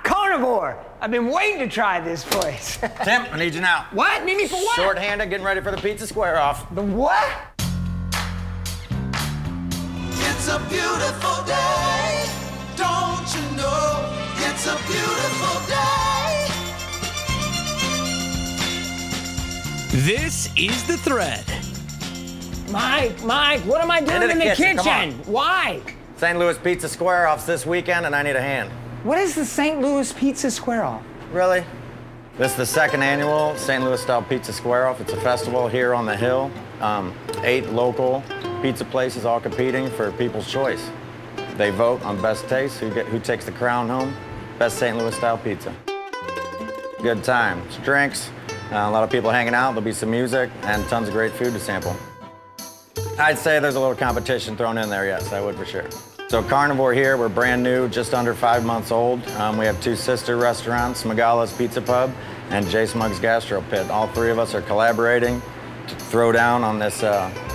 Carnivore! I've been waiting to try this place. Tim, I need you now. What? Need me for what? Short-handed, getting ready for the pizza square off. The what? It's a beautiful day, don't you know? It's a beautiful day. This is The Thread. Mike, what am I doing in the kitchen? Why? St. Louis Pizza Square Off's this weekend, and I need a hand. What is the St. Louis Pizza Square Off? Really? This is the second annual St. Louis Style Pizza Square Off. It's a festival here on the Hill. 8 local pizza places all competing for people's choice. They vote on best taste, who takes the crown home, best St. Louis style pizza. Good times, drinks, a lot of people hanging out. There'll be some music and tons of great food to sample. I'd say there's a little competition thrown in there, yes, I would for sure. So Carnivore here, we're brand new, just under 5 months old. We have 2 sister restaurants, Smagala's Pizza Pub and J. Smug's Gastro Pit. All 3 of us are collaborating to throw down on this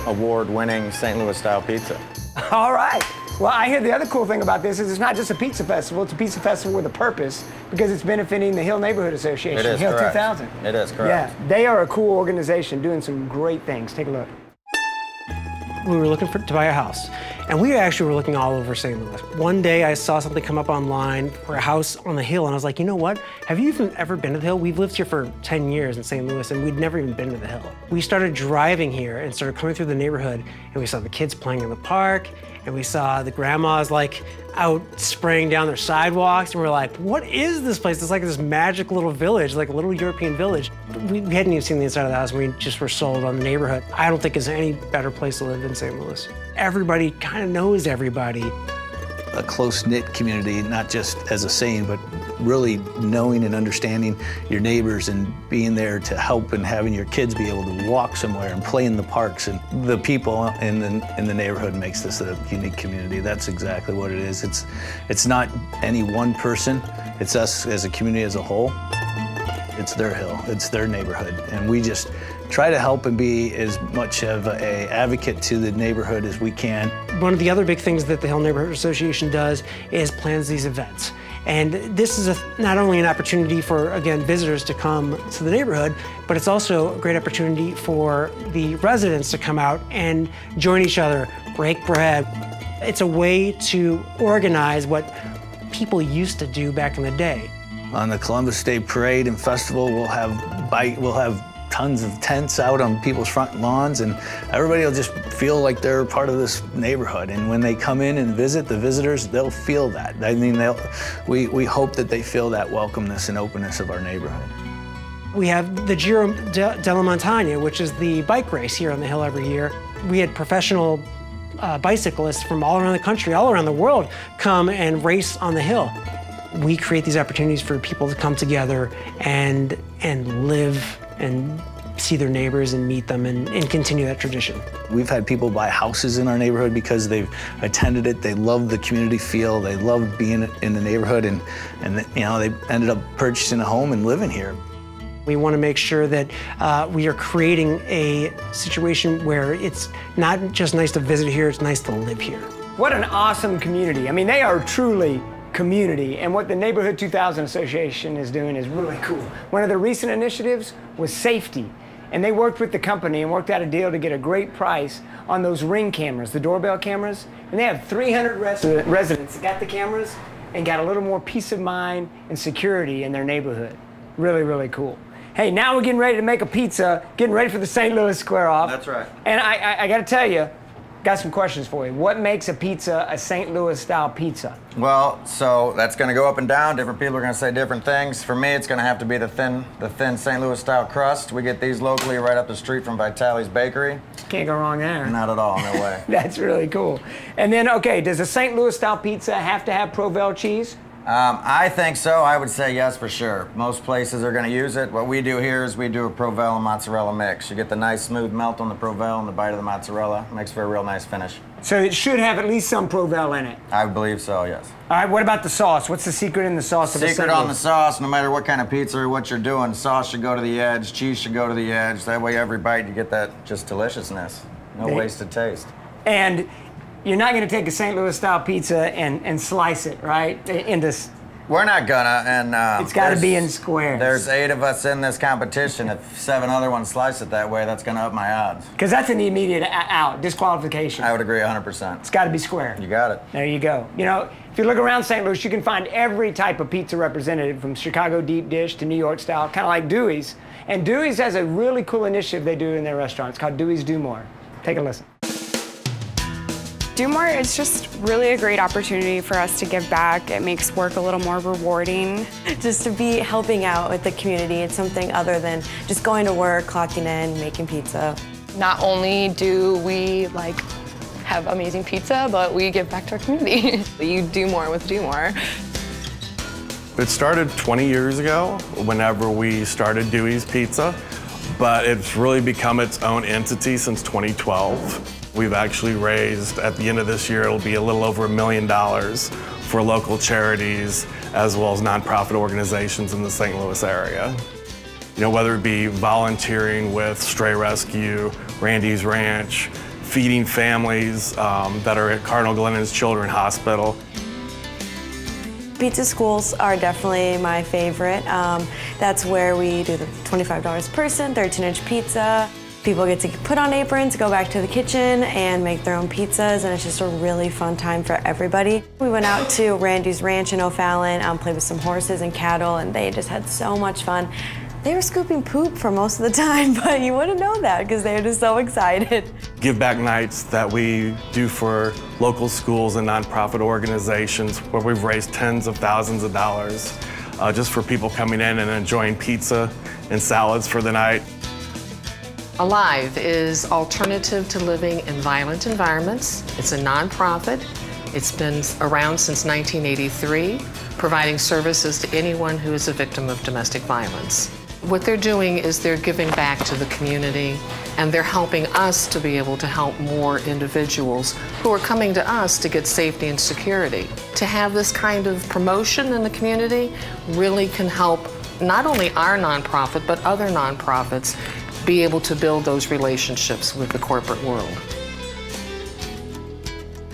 award-winning St. Louis style pizza. All right. Well, I hear the other cool thing about this is it's not just a pizza festival, it's a pizza festival with a purpose because it's benefiting the Hill Neighborhood Association, It is Hill correct. 2000. It is correct. Yeah, they are a cool organization doing some great things. Take a look. We were looking to buy a house, and we actually were looking all over St. Louis. One day I saw something come up online for a house on the Hill, and I was like, you know what? Have you even ever been to the Hill? We've lived here for 10 years in St. Louis, and we'd never even been to the Hill. We started driving here and started coming through the neighborhood, and we saw the kids playing in the park, and we saw the grandmas like out spraying down their sidewalks, and we're like, what is this place? It's like this magic little village, like a little European village. We hadn't even seen the inside of the house, and we just were sold on the neighborhood. I don't think there's any better place to live in St. Louis. Everybody kind of knows everybody. A close-knit community, not just as a saying, but really knowing and understanding your neighbors and being there to help and having your kids be able to walk somewhere and play in the parks. And the people in the neighborhood makes this a unique community. That's exactly what it is. It's not any one person. It's us as a community as a whole. It's their hill. It's their neighborhood. And we just try to help and be as much of an advocate to the neighborhood as we can. One of the other big things that the Hill Neighborhood Association does is plans these events. And this is not only an opportunity for, again, visitors to come to the neighborhood, but it's also a great opportunity for the residents to come out and join each other, break bread. It's a way to organize what people used to do back in the day. On the Columbus Day Parade and Festival, we'll have tons of tents out on people's front lawns, and everybody will just feel like they're part of this neighborhood. And when they come in and visit, the visitors, they'll feel that. I mean, we hope that they feel that welcomeness and openness of our neighborhood. We have the Giro della Montagna, which is the bike race here on the Hill every year. We had professional bicyclists from all around the country, all around the world, come and race on the Hill. We create these opportunities for people to come together and live and see their neighbors and meet them and continue that tradition. We've had people buy houses in our neighborhood because they've attended it. They love the community feel. They love being in the neighborhood, and you know, they ended up purchasing a home and living here. We want to make sure that we are creating a situation where it's not just nice to visit here, it's nice to live here. What an awesome community. I mean, they are truly community, and what the Neighborhood 2000 Association is doing is really cool. One of the recent initiatives was safety, and they worked with the company and worked out a deal to get a great price on those Ring cameras, the doorbell cameras, and they have 300 residents that got the cameras and got a little more peace of mind and security in their neighborhood. Really, really cool. Hey, now we're getting ready to make a pizza, getting ready for the St. Louis Square Off. That's right. And I got to tell you, got some questions for you. What makes a pizza a St. Louis style pizza? Well, so that's going to go up and down. Different people are going to say different things. For me, it's going to have to be the thin St. Louis style crust. We get these locally right up the street from Vitale's Bakery. Can't go wrong there. Not at all, no way. That's really cool. And then, okay, does a St. Louis style pizza have to have Provel cheese? I think so. I would say yes for sure. Most places are going to use it. What we do here is we do a Provel and mozzarella mix. You get the nice smooth melt on the Provel and the bite of the mozzarella. Makes for a real nice finish. So it should have at least some Provel in it. I believe so, yes. All right, what about the sauce? What's the secret in the sauce? Secret on the sauce, no matter what kind of pizza or what you're doing, sauce should go to the edge, cheese should go to the edge. That way every bite you get that just deliciousness. No wasted taste. And you're not going to take a St. Louis style pizza and slice it, right, into We're not gonna, and It's got to be in squares. There's 8 of us in this competition. If 7 other ones slice it that way, that's gonna up my odds. Because that's an immediate out, disqualification. I would agree 100%. It's got to be square. You got it. There you go. You know, if you look around St. Louis, you can find every type of pizza represented, from Chicago deep dish to New York style, kind of like Dewey's. And Dewey's has a really cool initiative they do in their restaurant. It's called Dewey's DewMore. Take a listen. DewMore is just really a great opportunity for us to give back. It makes work a little more rewarding. Just to be helping out with the community. It's something other than just going to work, clocking in, making pizza. Not only do we have amazing pizza, but we give back to our community. You do more with DewMore. It started 20 years ago whenever we started Dewey's Pizza, but it's really become its own entity since 2012. We've actually raised, at the end of this year, it'll be a little over $1 million for local charities as well as nonprofit organizations in the St. Louis area. You know, whether it be volunteering with Stray Rescue, Randy's Ranch, feeding families that are at Cardinal Glennon's Children's Hospital. Pizza schools are definitely my favorite. That's where we do the $25 a person, 13-inch pizza. People get to put on aprons, go back to the kitchen, and make their own pizzas, and it's just a really fun time for everybody. We went out to Randy's Ranch in O'Fallon, played with some horses and cattle, and they just had so much fun. They were scooping poop for most of the time, but you wouldn't know that because they were just so excited. Give back nights that we do for local schools and nonprofit organizations where we've raised tens of thousands of dollars just for people coming in and enjoying pizza and salads for the night. Alive is alternative to living in violent environments. It's a nonprofit. It's been around since 1983, providing services to anyone who is a victim of domestic violence. What they're doing is they're giving back to the community, and they're helping us to be able to help more individuals who are coming to us to get safety and security. To have this kind of promotion in the community really can help not only our nonprofit, but other nonprofits be able to build those relationships with the corporate world.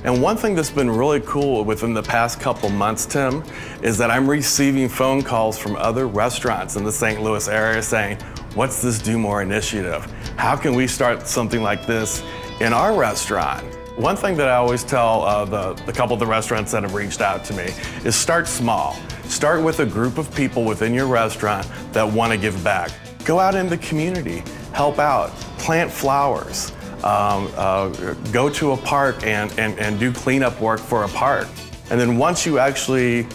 And one thing that's been really cool within the past couple months, Tim, is that I'm receiving phone calls from other restaurants in the St. Louis area saying, what's this DewMore initiative? How can we start something like this in our restaurant? One thing that I always tell the couple of the restaurants that have reached out to me is start small. Start with a group of people within your restaurant that want to give back. Go out in the community, help out, plant flowers, go to a park and do cleanup work for a park. And then once you actually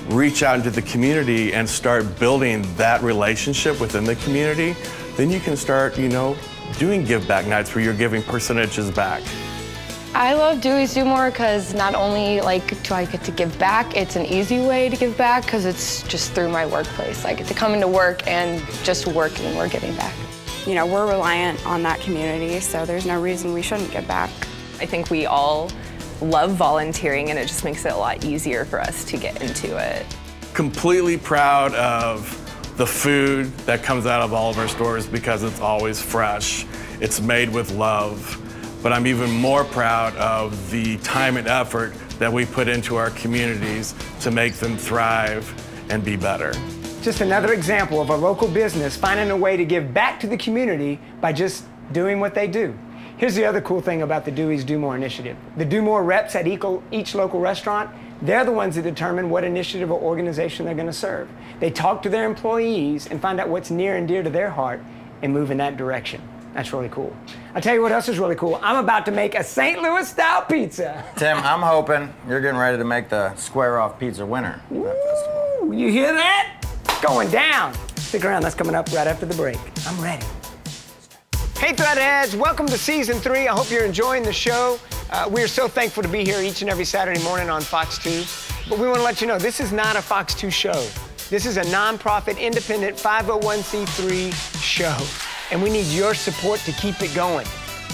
reach out into the community and start building that relationship within the community, then you can start, you know, doing give back nights where you're giving percentages back. I love Dewey's DewMore because not only do I get to give back, it's an easy way to give back because it's just through my workplace. I get to come into work and just work and we're giving back. You know, we're reliant on that community, so there's no reason we shouldn't give back. I think we all love volunteering, and it just makes it a lot easier for us to get into it. Completely proud of the food that comes out of all of our stores because it's always fresh. It's made with love. But I'm even more proud of the time and effort that we put into our communities to make them thrive and be better. Just another example of a local business finding a way to give back to the community by just doing what they do. Here's the other cool thing about the Dewey's DewMore initiative. The DewMore reps at each local restaurant, they're the ones that determine what initiative or organization they're going to serve. They talk to their employees and find out what's near and dear to their heart and move in that direction. That's really cool. I'll tell you what else is really cool. I'm about to make a St. Louis style pizza. Tim, I'm hoping you're getting ready to make the Square Off Pizza winner at that festival. You hear that? It's going down. Stick around, that's coming up right after the break. I'm ready. Hey Threadheads, welcome to season 3. I hope you're enjoying the show. We're so thankful to be here each and every Saturday morning on Fox 2. But we want to let you know, this is not a Fox 2 show. This is a nonprofit, independent 501c3 show. And we need your support to keep it going.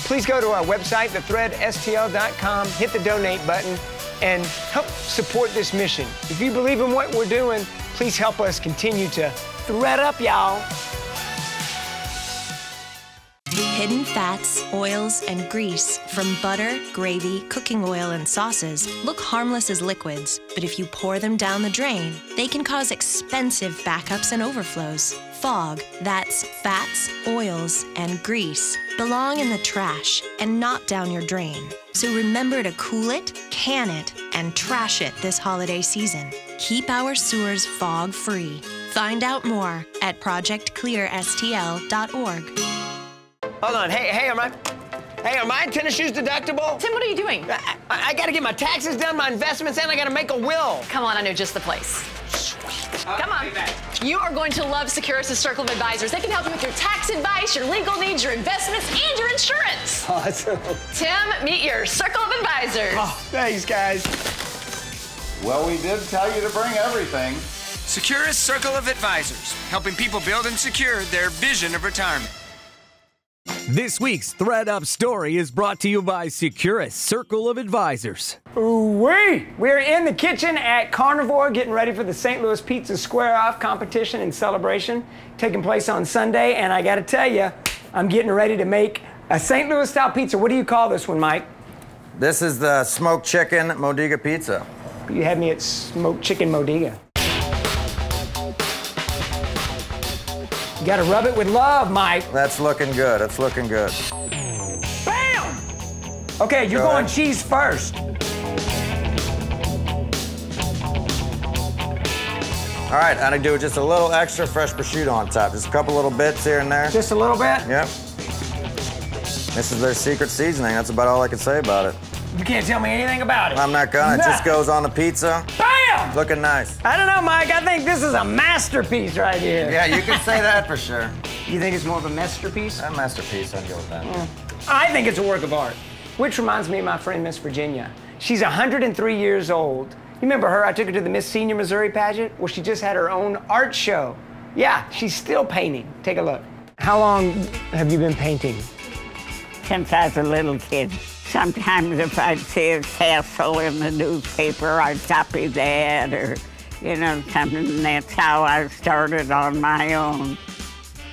Please go to our website, thethreadstl.com, hit the donate button, and help support this mission. If you believe in what we're doing, please help us continue to thread up, y'all. Hidden fats, oils, and grease from butter, gravy, cooking oil, and sauces look harmless as liquids, but if you pour them down the drain, they can cause expensive backups and overflows. Fog, that's fats, oils, and grease, belong in the trash and not down your drain. So remember to cool it, can it, and trash it this holiday season. Keep our sewers fog-free. Find out more at projectclearstl.org. Hold on, hey, are my tennis shoes deductible? Tim, what are you doing? I gotta get my taxes done, my investments, and I gotta make a will. Come on, I know just the place. Come on. You are going to love Securus' Circle of Advisors. They can help you with your tax advice, your legal needs, your investments, and your insurance. Awesome. Tim, meet your Circle of Advisors. Oh, thanks, guys. Well, we did tell you to bring everything. Securus Circle of Advisors, helping people build and secure their vision of retirement. This week's Thread Up story is brought to you by Securus Circle of Advisors. Ooh-wee! We're in the kitchen at Carnivore getting ready for the St. Louis Pizza Square Off competition and celebration taking place on Sunday, and I gotta tell you, I'm getting ready to make a St. Louis style pizza. What do you call this one, Mike? This is the smoked chicken Modiga pizza. You had me at smoked chicken Modiga. You gotta rub it with love, Mike. That's looking good. That's looking good. Bam! Okay, you're going cheese first. All right, I'm gonna do just a little extra fresh prosciutto on top. Just a couple little bits here and there. Just a little bit? Yep. This is their secret seasoning. That's about all I can say about it. You can't tell me anything about it. I'm not gonna. It just goes on the pizza. Bam! Looking nice. I don't know, Mike. I think this is a masterpiece right here. Yeah, you can say that for sure. You think it's more of a masterpiece? A masterpiece, I'd go with that. I think it's a work of art. Which reminds me of my friend, Miss Virginia. She's 103 years old. You remember her? I took her to the Miss Senior Missouri pageant. Well, she just had her own art show. Yeah, she's still painting. Take a look. How long have you been painting? Since I was a little kid. Sometimes if I'd see a castle in the newspaper, I'd copy that or, you know, something. And that's how I started on my own.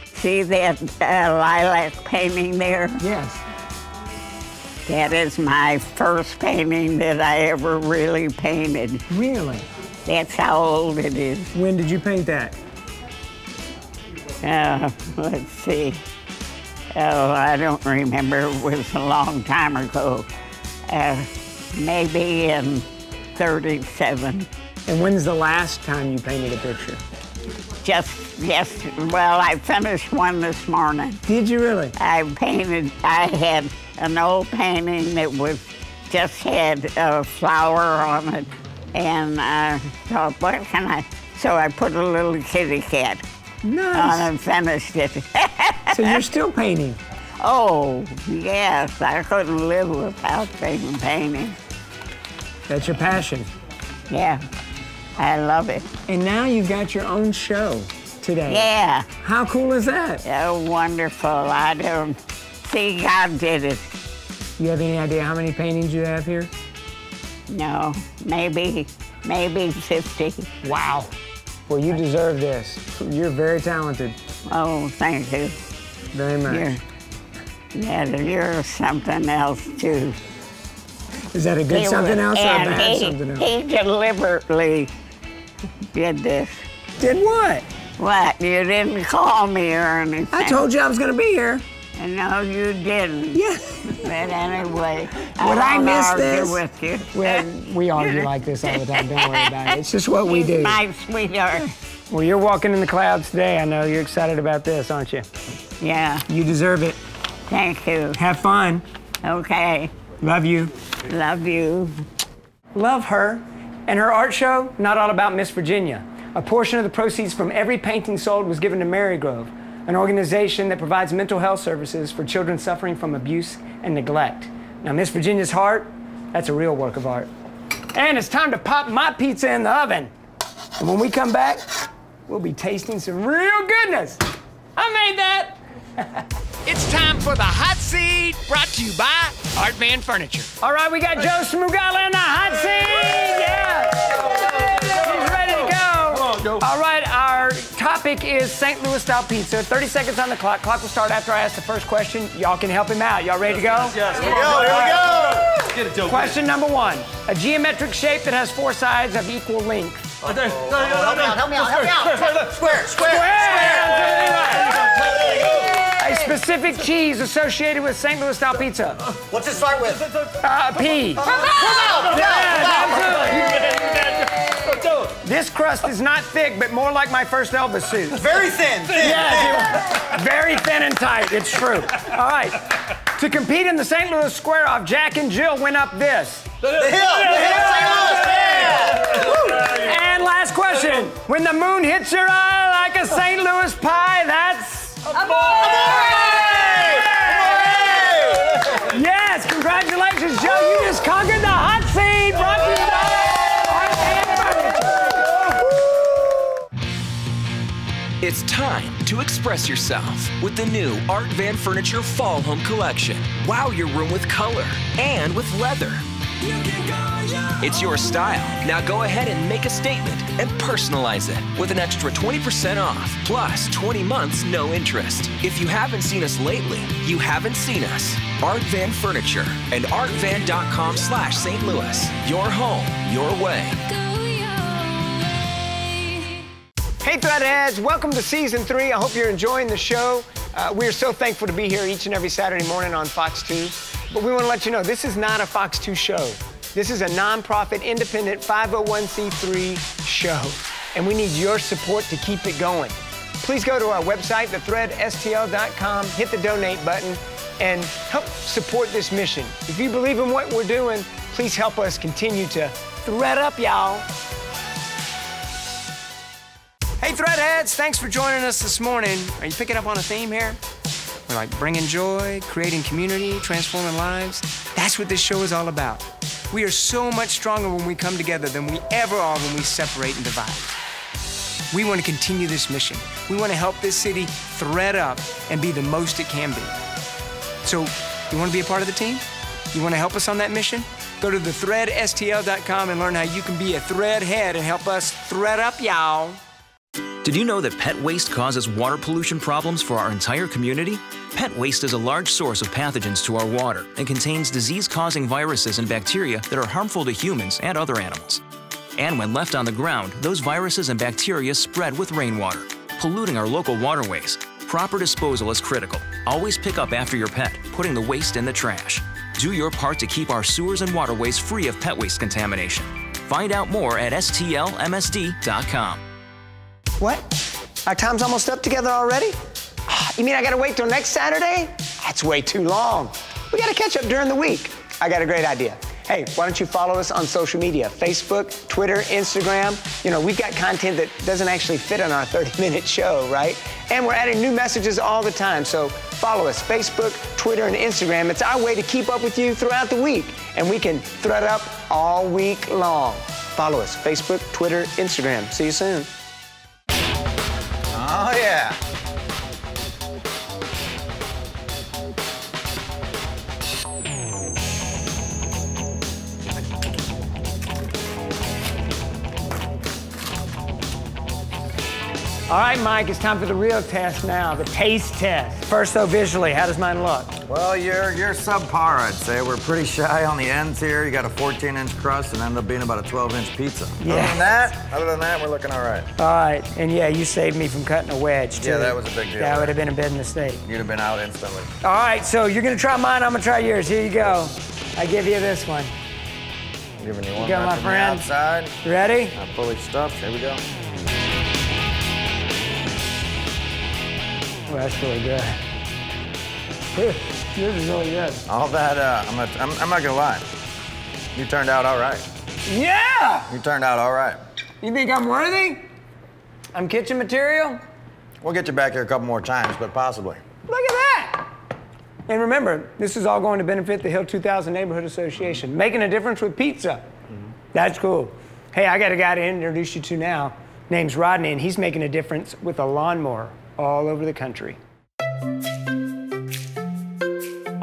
See that lilac painting there? Yes. That is my first painting that I ever really painted. Really? That's how old it is. When did you paint that? Let's see. Oh, I don't remember. It was a long time ago. Maybe in 37. And when's the last time you painted a picture? Well, I finished one this morning. Did you really? I had an old painting that just had a flower on it. And I thought, what can I? So I put a little kitty cat on and finished it. So you're still painting? Oh, yes. I couldn't live without painting. That's your passion? Yeah. I love it. And now you've got your own show today. Yeah. How cool is that? Oh, wonderful. I don't see God did it. You have any idea how many paintings you have here? No, maybe 50. Wow. Well, you deserve this. You're very talented. Oh, thank you. Very much. You're something else, too. Is that a good something else or a bad something else? He deliberately did this. Did what? What? You didn't call me or anything. I told you I was going to be here. No, you didn't. Yeah. But anyway, would I miss this? With you. Well, we argue like this all the time. Don't worry about it. It's just what we do. My sweetheart. Well, you're walking in the clouds today. I know you're excited about this, aren't you? Yeah. You deserve it. Thank you. Have fun. Okay. Love you. Love you. Love her. And her art show, not all about Miss Virginia. A portion of the proceeds from every painting sold was given to Marygrove, an organization that provides mental health services for children suffering from abuse and neglect. Now, Miss Virginia's heart, that's a real work of art. And it's time to pop my pizza in the oven. And when we come back, we'll be tasting some real goodness. I made that. It's time for the hot seat, brought to you by Artman Furniture. All right, we got Joe Smugala in the hot seat. Yeah. He's ready to go. Come on, Joe. All right, our topic topic is St. Louis style pizza. 30 seconds on the clock. Clock will start after I ask the first question. Y'all can help him out. Y'all ready to go? Yes. Here we go. Here we go. Let's get it, Joe. Question number 1. A geometric shape that has 4 sides of equal length. Help me out. Square. A specific cheese associated with St. Louis style pizza. What's it start with? P. This crust is not thick, but more like my first Elvis suit. Very thin. Yes, very thin and tight. It's true. All right. To compete in the St. Louis Square Off, Jack and Jill went up this. The hill, St. Louis. Yeah. And last question. When the moon hits your eye like a St. Louis pie, that's... Yes, congratulations, Joe. You just conquered the hot seat. Brought to you by It's time to express yourself with the new Art Van Furniture Fall Home Collection. Wow your room with color and with leather. It's your style. Now go ahead and make a statement and personalize it with an extra 20% off, plus 20 months no interest. If you haven't seen us lately, you haven't seen us. Art Van Furniture and artvan.com/St. Louis. Your home, your way. Hey, Threadheads, welcome to Season 3. I hope you're enjoying the show. We are so thankful to be here each and every Saturday morning on Fox 2. But we want to let you know, this is not a Fox 2 show. This is a nonprofit, independent 501c3 show. And we need your support to keep it going. Please go to our website, thethreadstl.com, hit the donate button, and help support this mission. If you believe in what we're doing, please help us continue to thread up, y'all. Hey, Threadheads, thanks for joining us this morning. Are you picking up on a theme here? We're like bringing joy, creating community, transforming lives. That's what this show is all about. We are so much stronger when we come together than we ever are when we separate and divide. We want to continue this mission. We want to help this city thread up and be the most it can be. So, you want to be a part of the team? You want to help us on that mission? Go to thethreadstl.com and learn how you can be a threadhead and help us thread up, y'all. Did you know that pet waste causes water pollution problems for our entire community? Pet waste is a large source of pathogens to our water and contains disease-causing viruses and bacteria that are harmful to humans and other animals. And when left on the ground, those viruses and bacteria spread with rainwater, polluting our local waterways. Proper disposal is critical. Always pick up after your pet, putting the waste in the trash. Do your part to keep our sewers and waterways free of pet waste contamination. Find out more at stlmsd.com. What? Our time's almost up together already? You mean I gotta wait till next Saturday? That's way too long. We gotta catch up during the week. I got a great idea. Hey, why don't you follow us on social media? Facebook, Twitter, Instagram. You know, we've got content that doesn't actually fit on our 30-minute show, right? And we're adding new messages all the time, so follow us, Facebook, Twitter, and Instagram. It's our way to keep up with you throughout the week, and we can thread up all week long. Follow us, Facebook, Twitter, Instagram. See you soon. Oh, yeah. All right, Mike, it's time for the real test now, the taste test. First, though, visually, how does mine look? Well, you're subpar, I'd say. We're pretty shy on the ends here. You got a 14-inch crust and ended up being about a 12-inch pizza. Yeah. Other than that, we're looking all right. All right, and yeah, you saved me from cutting a wedge, too. Yeah, that was a big deal. That would have been a big mistake. You'd have been out instantly. All right, so you're gonna try mine, I'm gonna try yours. Here you go. I give you this one. Giving you one go, my from friend. the outside. You ready? I'm fully stuffed. Here we go. Oh, that's really good. This is really good. All that, I'm not gonna lie. You turned out all right. Yeah! You turned out all right. You think I'm worthy? I'm kitchen material? We'll get you back here a couple more times, but possibly. Look at that! And remember, this is all going to benefit the Hill 2000 Neighborhood Association, making a difference with pizza. That's cool. Hey, I got a guy to introduce you to now. Name's Rodney, and he's making a difference with a lawnmower all over the country.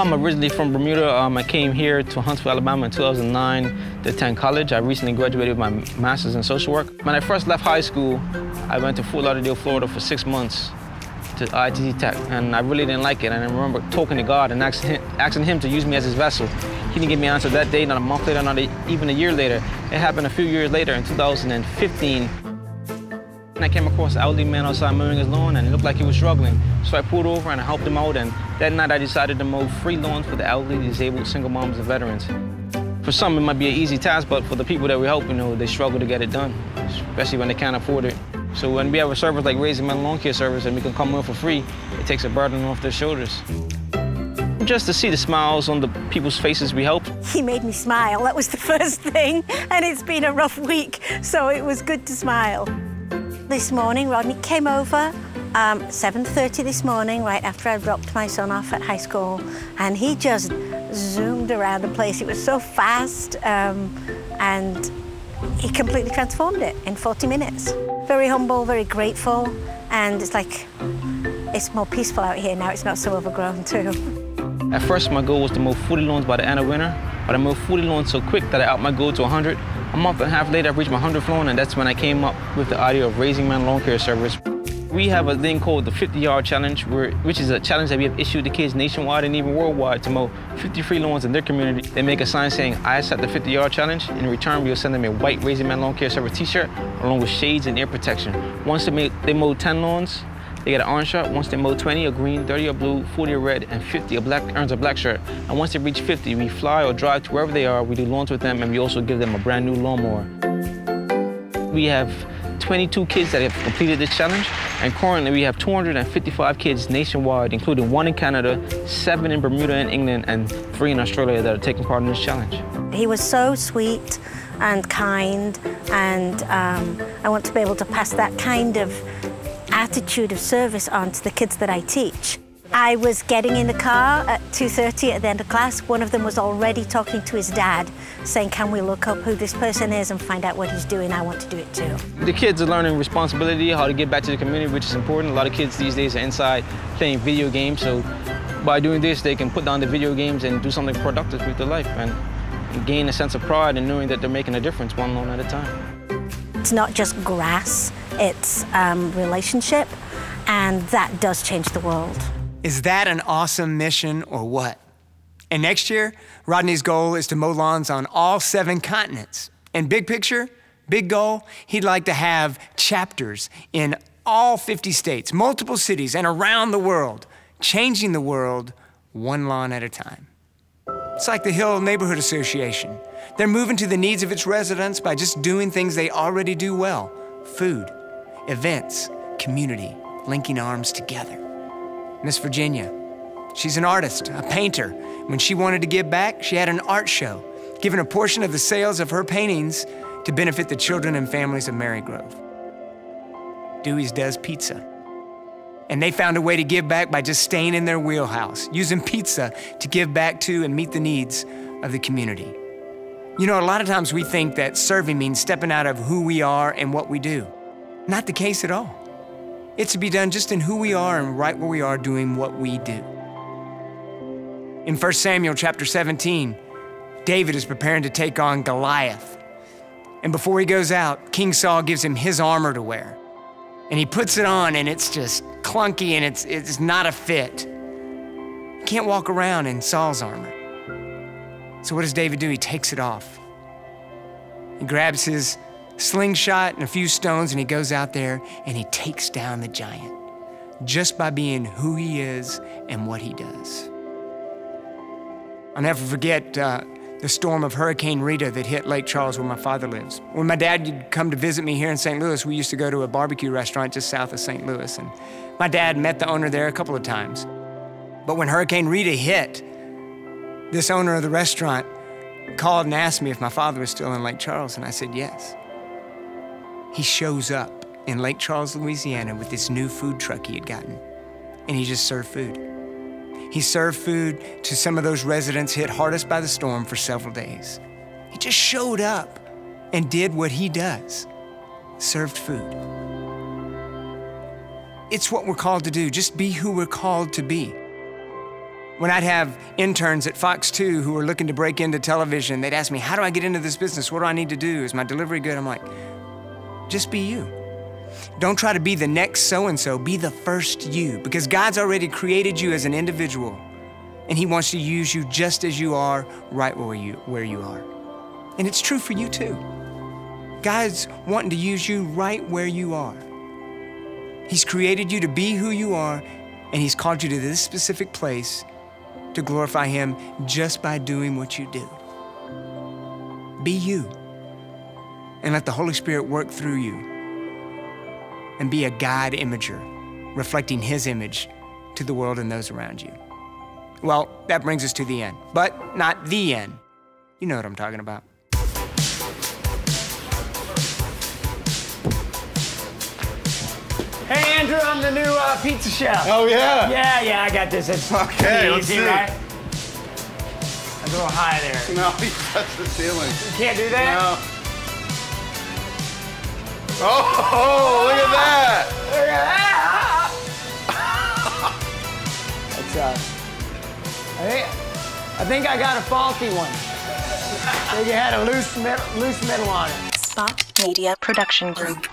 I'm originally from Bermuda. I came here to Huntsville, Alabama in 2009 to attend college. I recently graduated with my master's in social work. When I first left high school, I went to Fort Lauderdale, Florida for 6 months to ITT Tech, and I really didn't like it. And I remember talking to God and asking him to use me as his vessel. He didn't give me an answer that day, not a month later, not even a year later. It happened a few years later in 2015. And I came across an elderly man outside mowing his lawn, and it looked like he was struggling. So I pulled over and I helped him out, and that night I decided to mow free lawns for the elderly, disabled, single moms, and veterans. For some, it might be an easy task, but for the people that we help, they struggle to get it done, especially when they can't afford it. So when we have a service like Raising Men Lawn Care Service and we can come in for free, it takes a burden off their shoulders. Just to see the smiles on the people's faces we help. He made me smile, that was the first thing, and it's been a rough week, so it was good to smile. This morning, Rodney came over, 7:30 this morning, right after I dropped my son off at high school, and he just zoomed around the place. It was so fast, and he completely transformed it in 40 minutes. Very humble, very grateful, and it's like, it's more peaceful out here now. It's not so overgrown, too. At first, my goal was to mow 40 lawns by the end of winter, but I mowed 40 lawns so quick that I upped my goal to 100. A month and a half later, I reached my 100th lawn, and that's when I came up with the idea of Raising Men Lawn Care Service. We have a thing called the 50-yard challenge, which is a challenge that we have issued to kids nationwide and even worldwide to mow 50 free lawns in their community. They make a sign saying, I accept the 50-yard challenge. In return, we'll send them a white Raising Men Lawn Care Service t-shirt, along with shades and ear protection. Once they mow 10 lawns, they get an orange shirt. Once they mow 20, a green, 30, a blue, 40, a red, and 50, earns a black shirt. And once they reach 50, we fly or drive to wherever they are, we do lawns with them, and we also give them a brand new lawnmower. We have 22 kids that have completed this challenge, and currently we have 255 kids nationwide, including 1 in Canada, 7 in Bermuda and England, and 3 in Australia that are taking part in this challenge. He was so sweet and kind, and I want to be able to pass that kind of attitude of service on to the kids that I teach. I was getting in the car at 2:30 at the end of class. One of them was already talking to his dad, saying, can we look up who this person is and find out what he's doing? I want to do it too. The kids are learning responsibility, how to give back to the community, which is important. A lot of kids these days are inside playing video games, so by doing this, they can put down the video games and do something productive with their life and gain a sense of pride in knowing that they're making a difference one lawn at a time. It's not just grass, it's relationship, and that does change the world. Is that an awesome mission or what? And next year, Rodney's goal is to mow lawns on all 7 continents. And big picture, big goal, he'd like to have chapters in all 50 states, multiple cities, and around the world, changing the world one lawn at a time. It's like the Hill Neighborhood Association. They're moving to the needs of its residents by just doing things they already do well: food, events, community, linking arms together. Miss Virginia, she's an artist, a painter. When she wanted to give back, she had an art show, giving a portion of the sales of her paintings to benefit the children and families of Marygrove. Dewey's does pizza. And they found a way to give back by just staying in their wheelhouse, using pizza to give back to and meet the needs of the community. You know, a lot of times we think that serving means stepping out of who we are and what we do. Not the case at all. It's to be done just in who we are and right where we are doing what we do. In 1 Samuel chapter 17, David is preparing to take on Goliath. And before he goes out, King Saul gives him his armor to wear. And he puts it on, and it's just clunky, and it's not a fit. He can't walk around in Saul's armor. So what does David do? He takes it off. He grabs his slingshot and a few stones, and he goes out there and he takes down the giant just by being who he is and what he does. I'll never forget the storm of Hurricane Rita that hit Lake Charles where my father lives. When my dad would come to visit me here in St. Louis, we used to go to a barbecue restaurant just south of St. Louis, and my dad met the owner there a couple of times. But when Hurricane Rita hit, this owner of the restaurant called and asked me if my father was still in Lake Charles, and I said yes. He shows up in Lake Charles, Louisiana with this new food truck he had gotten, and he just served food. He served food to some of those residents hit hardest by the storm for several days. He just showed up and did what he does, served food. It's what we're called to do, just be who we're called to be. When I'd have interns at Fox 2 who were looking to break into television, they'd ask me, how do I get into this business? What do I need to do? Is my delivery good? I'm like, just be you. Don't try to be the next so-and-so, be the first you, because God's already created you as an individual, and He wants to use you just as you are, right where you are. And it's true for you too. God's wanting to use you right where you are. He's created you to be who you are, and He's called you to this specific place to glorify Him just by doing what you do. Be you, and let the Holy Spirit work through you, and be a God imager, reflecting His image to the world and those around you. Well, that brings us to the end, but not the end. You know what I'm talking about. Hey, Andrew, I'm the new pizza chef. Oh, yeah? Yeah, I got this. It's okay, easy, right? That's a little high there. No, you touched the ceiling. You can't do that? No. Oh, look at that! Look at that! That's, I think I got a faulty one. I think it had a loose metal on it. Spot Media Production Group.